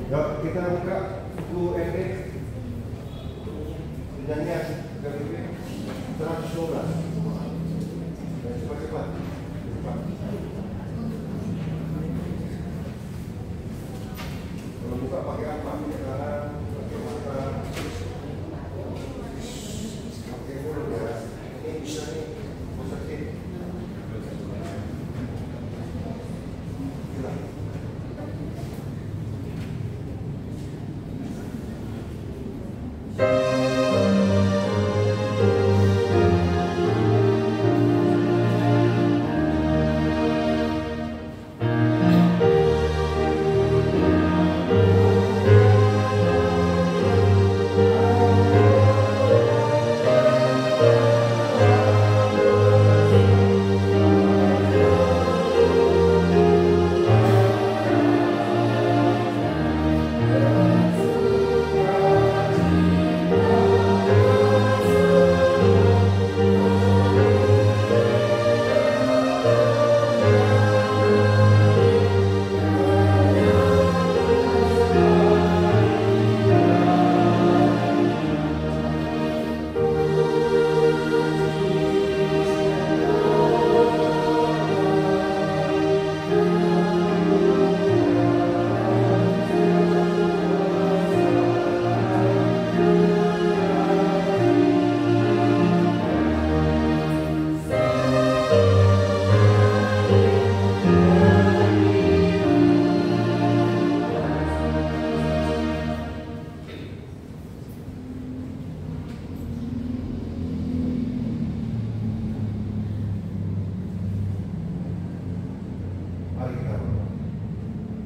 Yuk kita buka buku MD Perjanjian KBB 112. Cepat-cepat. Kalau buka pakai apa? Pakai tangan, pakai mata, pakai mulut ya. Ini bisa nih, positif. Gila.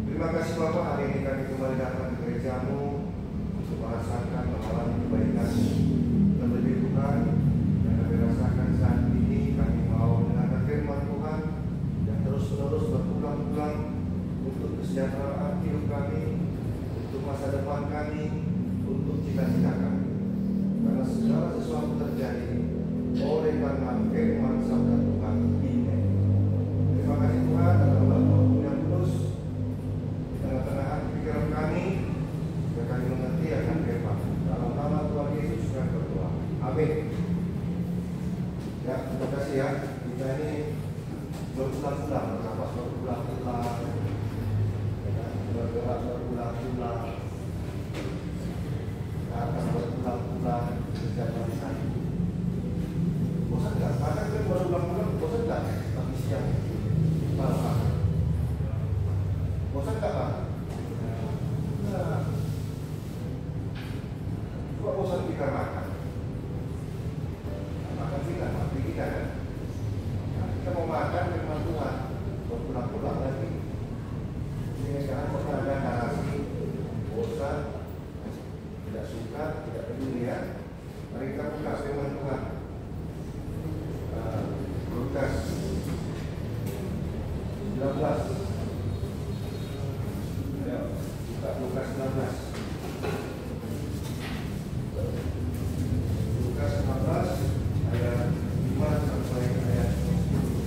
Terima kasih Bapak, hari ini kami kembali datang ke gereja-Mu untuk merasakan mengalami kebaikan terlebih Tuhan yang kami rasakan saat ini. Kami mau mendengarkan firman Tuhan yang terus-menerus berulang-ulang untuk kesejahteraan hidup kami, untuk masa depan kami, untuk cita-cita kami. Karena segala sesuatu terjadi oleh karena firman sabda Tuhan ini. Terima kasih Tuhan dalam waktu yang kudus tengah-tengah pikiran kami, biar kami mengerti akan firman. Dalam nama Tuhan Yesus kami berdoa. Amin. Ya, terima kasih ya. Kita ini berulang-ulang, bernapas berulang-ulang, bergerak berulang-ulang, akan berulang-ulang sejak hari. Bosan nggak? Makan kan berulang-ulang, bosan nggak? Pagi siang, malam. Bosan nggak Pak? Nah, kok bosan kita makan? Makan kita, mati kita kan? Nah, kita mau makan firman Tuhan, berulang-ulang lagi. Ini sekarang kok ada narasi bosan, tidak suka, tidak peduli ya. Mari kita buka firman Tuhan. Lukas 19. Lukas 19. Lukas 19 ayat 5 sampai ayat 10.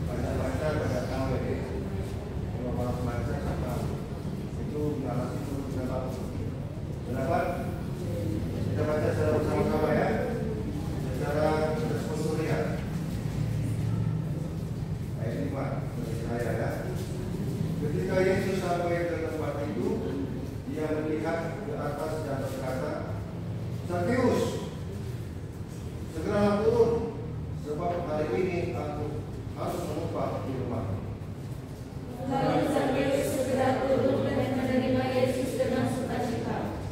Baca-baca pada tahu ya. Kalau malam baca sama itu narasi itu dalam berapa? Kita baca secara bersama-sama ya, secara responsoria. Ayat 5 bagi saya ya. Ketika Yesus sampai ke tempat itu, dia melihat ke atas dan berkata, Zakheus, segeralah turun, sebab hari ini aku harus menumpang di rumah. Lalu Zakheus segera turun dan menerima Yesus dengan sukacita.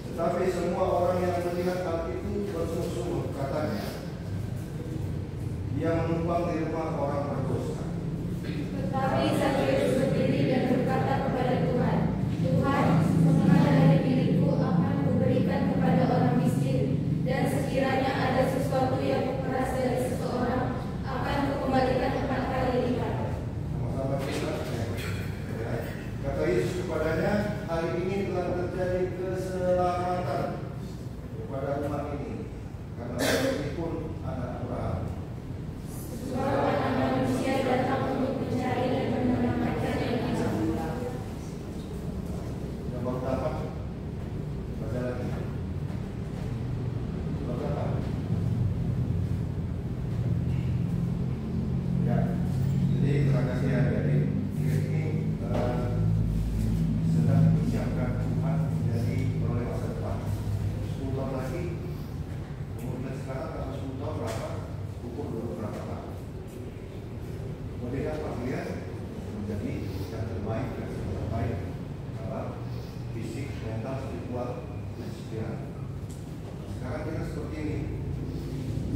Tetapi semua orang yang melihat hal itu bersungguh-sungguh katanya, dia menumpang di rumah orang berdosa. Tetapi Zakheus berdiri dan berkata kepada Tuhan, Tuhan, setengah dari diriku akan kuberikan kepada orang miskin,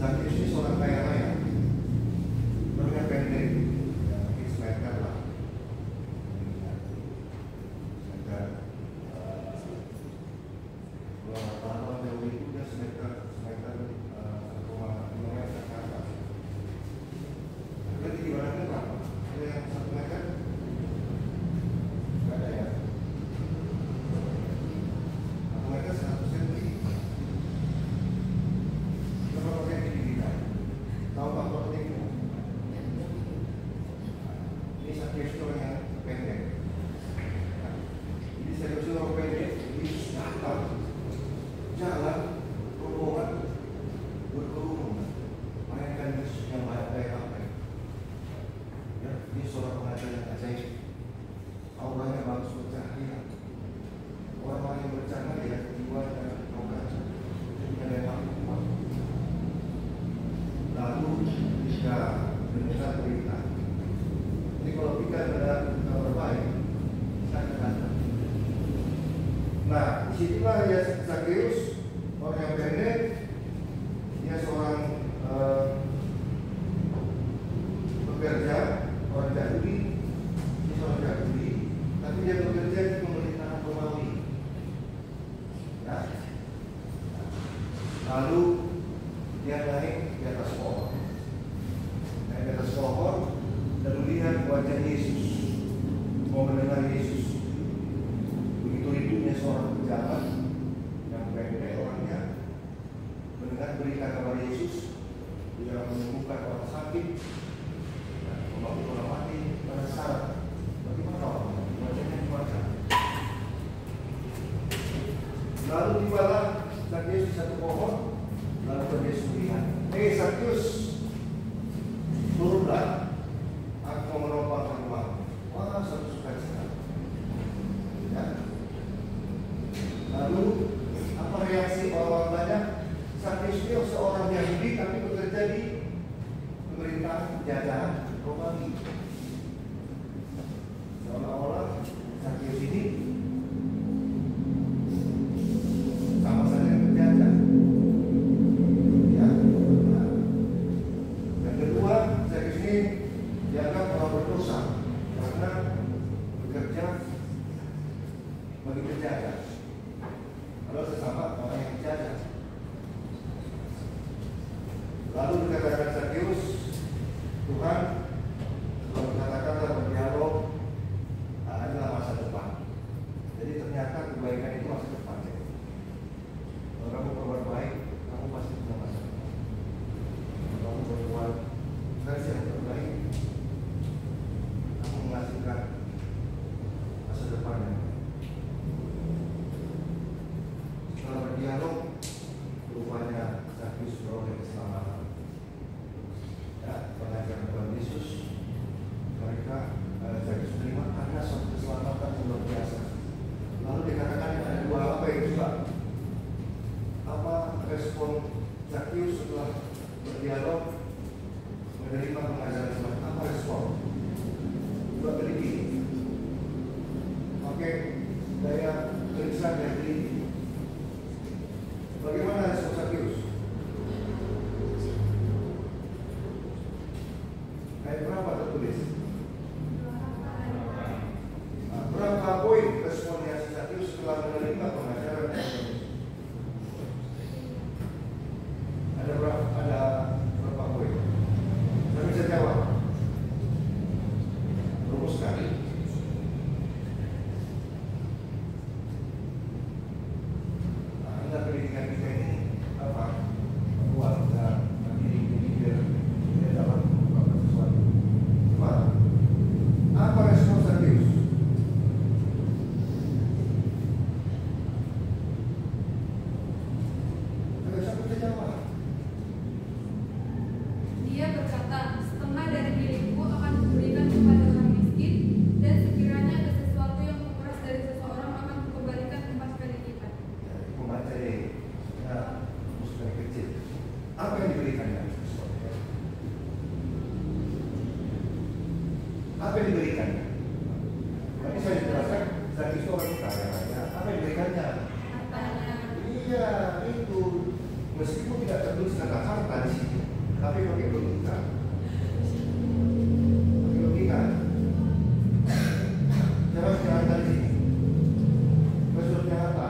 Zakheus ini seorang kaya raya, bernya pendek, ya, mungkin semeter lah, semeter. Kalau rata-rata jauh itu dia semeter 1,5 meter ke atas. Berarti di mana berapa? Ada yang 1 meter? Nggak ada ya? 1 meter 100 cm. Berapa cm kita? Tahu tak berapa itu? Ini Zakheus itu yang pendek. Jadi Zakheus itu orang pendek, ini datang jalan rombongan berkerumun mainkan Yesus yang baik-baik apa ya, ini seorang pengajar yang ajaib, auranya bagus bercahaya, orang-orang yang bercahaya ya jiwa dan roga, jadi ada yang mampu kuat. Lalu jika mendengar berita, jadi kalau kita ada kabar baik, kita akan datang. Nah, disitulah ya Zakheus, orang yang pendek, dia seorang pekerja, orang Yahudi, dia seorang Yahudi, tapi dia bekerja di pemerintahan Romawi. Ya. Lalu dia naik di atas pohon, lalu lihat wajah Yesus, mau mendengar Yesus. Begitu hidupnya seorang pejabat yang pendek orangnya mendengar berita kabar Yesus, dia menyembuhkan orang sakit, membangun orang mati, penasaran bagaimana orang wajahnya dibaca. Lalu tibalah Zakheus di satu pohon, lalu Yesus melihat, Zakheus, turunlah, aku mau menumpang rumah. Wah, satu sukacita. Ya. Lalu apa reaksi orang banyak? Zakheus itu seorang Yahudi tapi bekerja di pemerintahan penjajahan Romawi. Seolah-olah Zakheus ini sama saja penjajah. Ya. Nah. Yang kedua, Zakheus ini dianggap orang berdosa karena bekerja bagi penjajah. Kalau sesama orang yang dijajah. Lalu dikatakan Zakheus, Tuhan telah mengatakan berdialog adalah masa depan. Jadi ternyata kebaikan itu masa depan. Kalau kamu berbuat baik, kamu pasti punya masa depan. Kalau kamu berbuat versi yang terbaik, kamu menghasilkan masa depan yang baik. Setelah berdialog, rupanya Zakheus beroleh keselamatan. Ya, pengajaran Tuhan Yesus, mereka Zakheus menerima karena suatu keselamatan yang luar biasa. Lalu dikatakan ada dua apa itu juga? Apa respon Zakheus setelah berdialog menerima pengajaran Tuhan? Apa respon? Dua teliti, pakai gaya tulisan yang teliti. Bagaimana respon Zakheus? Ayat berapa tertulis? Berapa poin responnya Zakheus setelah menerima pengajaran Yesus? Ada berapa poin? Saya bisa jawab. Rumus sekali. Pendidikan kita ini apa? Kuat dan mandiri dia dapat melakukan sesuatu. Apa respon Zakheus? Ada siapa bisa jawab? Dia berkata, setengah dari milikku akan kuberikan kepada orang miskin, dan sekiranya ada sesuatu yang kuperas dari seseorang akan kukembalikan 4 kali lipat. Membaca musuh kecil. Apa yang diberikannya? Apa yang diberikannya? Tadi saya jelaskan Zakheus itu orang kaya raya. Apa yang diberikannya? Hartanya. Iya, itu Meskipun tidak tertulis kata-kata di sini, tapi pakai logika. Pakai logika. Coba sekarang dari sini. Maksudnya apa?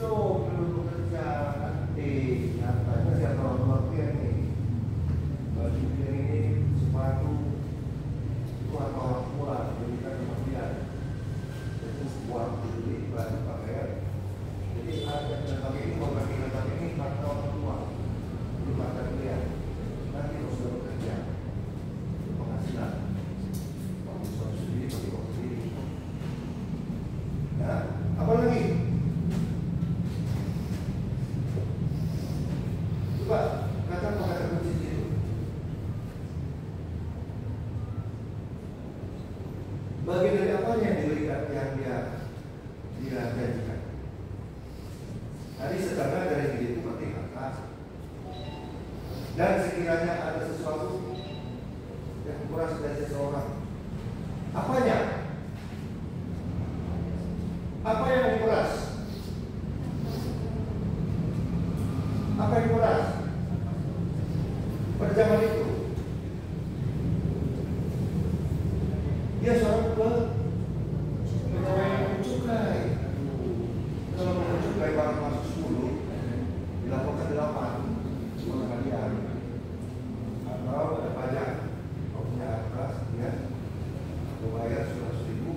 Belum bekerja nanti nyatanya siapa orang tua yang ini baju yang ini sepatu itu atau orang tua berikan kemudian itu uang dibeli baju pakaian. Jadi ada yang pakai ini mau pakai ini karena orang tua itu makan dia nanti harus bekerja penghasilan penghasilan sendiri bagi orang sendiri. Nah, apa lagi? Coba kata kunci itu. Bagian dari apa yang diberikan yang dia janjikan. Tadi setengah dari diri itu berarti kata. Dan sekiranya ada sesuatu yang kurang dari seseorang, apanya? Apa yang dikuras? Apa yang dikuras? Pada zaman itu dia seorang pegawai yang cukai. Kalau mau cukai barang masuk 10 dilaporkan 8 cuma kalian atau ada pajak kalau punya atas dia bayar 100.000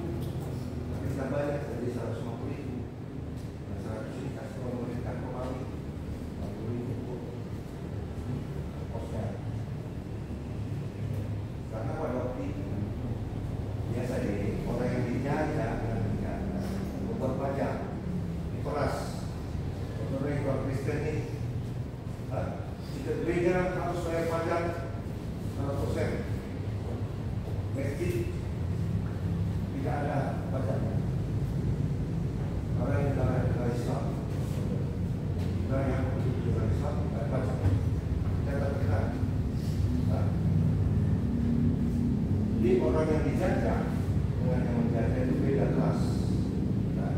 tapi tidak banyak jadi 150.000 dan 100 ini kasih pemerintah kembali 40.000 posnya. Karena pada waktu itu biasa deh orang yang dijajah membuat pajak diperas. Orang yang buat Kristen ini jika gereja harus bayar pajak 100%, masjid tidak ada pajaknya. Orang yang negara Islam, negara yang negara Islam tidak ada pajak. Kita berkata, jadi orang yang dijajah dengan yang menjajah itu beda kelas. Nah,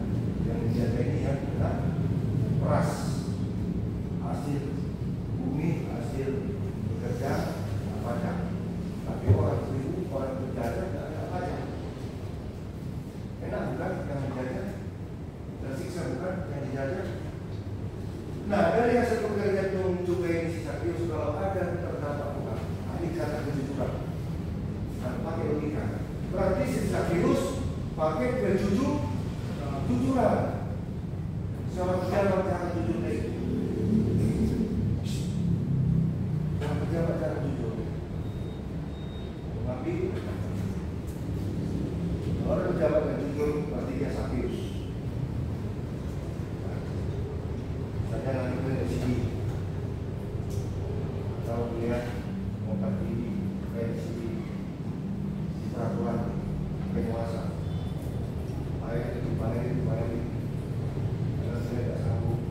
yang dijajah ini yang benar peras hasil bumi, hasil bekerja, pajak. Tapi orang seribu, orang berjajah tidak ada pajak. Enak bukan yang menjajah? Tersiksa bukan yang dijajah? Nah, dari hasil pekerjaan itu mencoba ini si Sakyus kalau ada terdapat bukan, ini kata kejujuran. Nah, pakai logika. Berarti si Sakyus pakai kejujuran. Seorang pejabat jangan jujur itu. Seorang pejabat jangan jujur. Tapi orang pejabat yang jujur berarti dia Sakyus. Saya nanti ke sini. Kalau lihat mau pergi pensi di peraturan penguasa, bayar itu. Karena saya tidak sanggup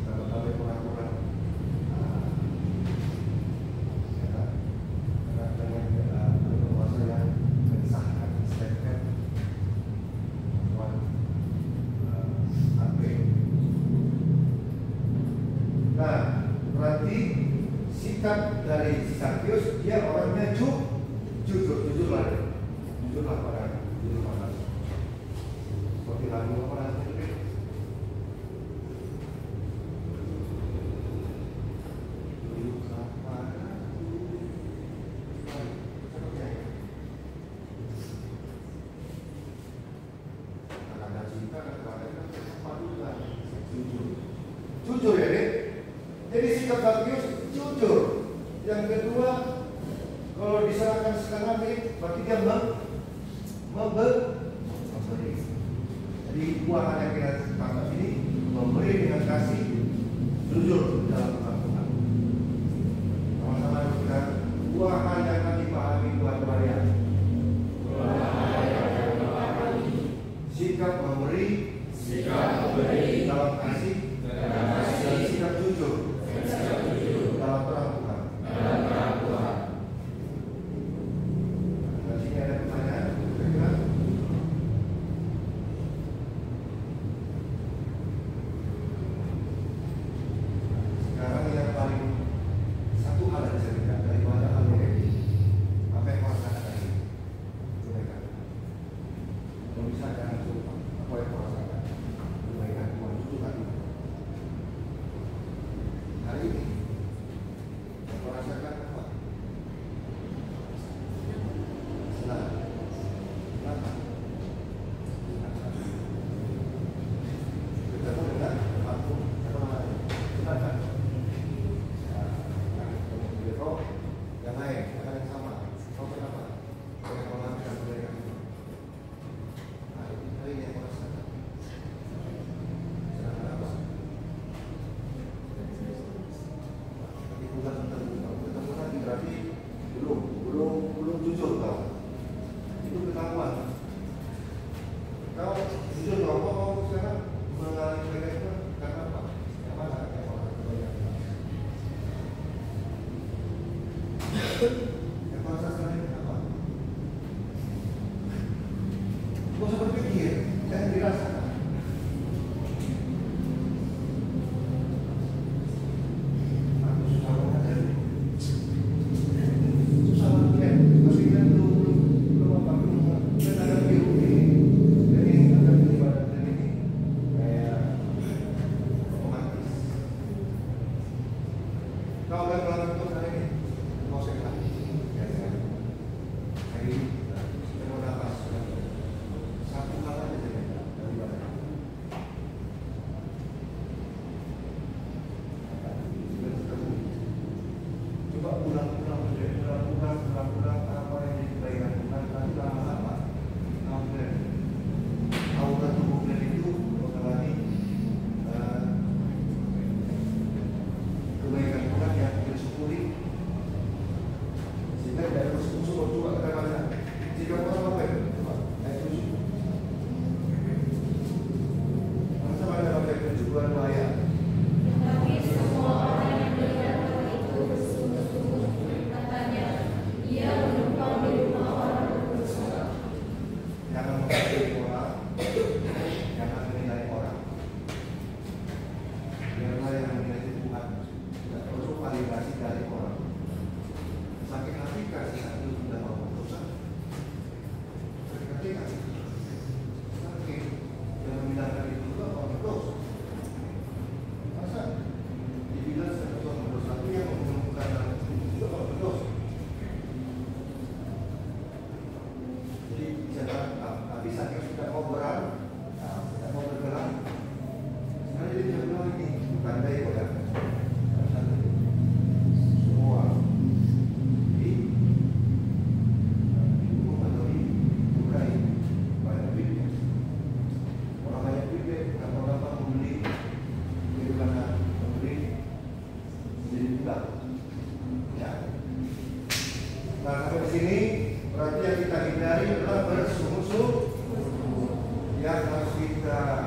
kalau sampai kurang-kurang. Karena dengan penguasa yang mensahkan statement nah, berarti sikap dari Sakyus dia orangnya jujurlah pada seperti lagu apa namanya jujur ya deh. Jadi sikap Sakyus jujur. Yang kedua, kalau diserahkan sekarang nih, berarti dia memberi. Jadi dua hal yang kita tangkap ini, memberi dengan kasih, jujur dalam Tuhan. Sama-sama kita dua hal yang kami pahami Tuhan kalian. Sikap memberi dalam kasih, dan sikap jujur dalam terang Tuhan. Di sini ada pertanyaan, kira-kira? Apa yang kau rasakan? Kebaikan Tuhan itu tadi. Hari ini yang kau rasakan apa? Senang. Kenapa? Bertemu dengan aku atau mana? Silakan. Yang lain, yang sama. Kau kenapa? Kau yang mengalami kebaikan itu. Hari ini yang kau rasakan. Sedangkan apa? Tapi bukan ketemu lagi berarti belum jujur kau. Itu ketahuan. Kau jujur kau sekarang mengalami kebaikan itu karena apa? Yang mana yang kau kebaikan? Yang kau rasakan ini apa? Kau usah berpikir, jangan dirasakan. Aku susah banget ya. Susah banget. Tapi kan belum apa belum kan ada biru ini. Jadi ada ibadah ini kayak otomatis. Kau akan melakukan itu hari ini. Kau sehat. Ya sehat. Hari ini kita mau nafas. Satu hal aja dari badan. Sudah ketemu. Coba ulang-ulang apa yang jadi kebaikan Tuhan. Nanti lama-lama aura tubuh dan itu mengalami kebaikan Tuhan yang disyukuri. Sehingga tidak ada musuh-musuh coba kata-kata. Jika orang apa itu? Coba, ayat 7. Masa pada apa yang kejujuran bahaya? Tetapi semua orang yang melihat orang itu bersungguh-sungguh, katanya, ia menumpang di rumah orang berdosa. Jangan menghakimi orang, jangan menilai orang. Biarlah yang menilai itu Tuhan. Tidak perlu validasi dari orang. Sakit hati kasih hati sudah mau berdosa. Sakit hati kasih. Sakit yang memindahkan itu juga orang berdosa. Masa dibilang sebagai orang berdosa itu yang menemukan dalam itu juga orang berdosa. Jadi jangan habis sakit sudah mau tidak mau bergerak. Sekarang jadi dia bilang ini tandai pada semua di hukum atau dibukai banyak duitnya. Orang banyak duitnya gampang-gampang membeli kehidupan membeli menjadi budak. Ya. Nah sampai di sini berarti yang kita hindari adalah bersungguh-sungguh. Yang harus kita